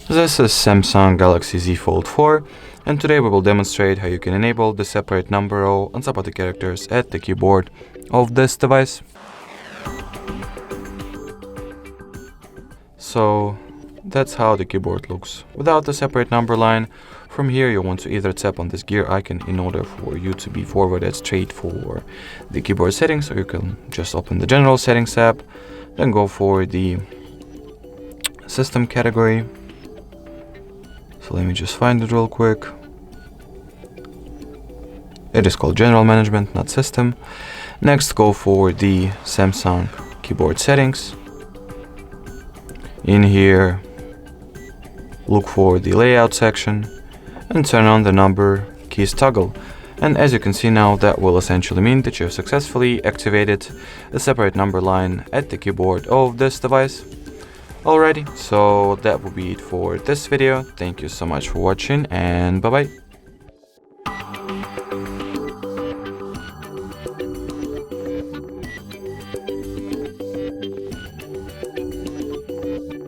This is Samsung Galaxy Z Fold 4, and today we will demonstrate how you can enable the separate number row on top of the characters at the keyboard of this device. So that's how the keyboard looks without the separate number line. From here you want to either tap on this gear icon in order for you to be forwarded straight for the keyboard settings, or you can just open the general settings tab, then go for the system category. So let me just find it real quick. It is called General Management, not System. Next, go for the Samsung keyboard settings. In here, look for the layout section and turn on the number keys toggle. And as you can see now, that will essentially mean that you have successfully activated a separate number line at the keyboard of this device. Alrighty, so that will be it for this video. Thank you so much for watching, and bye bye.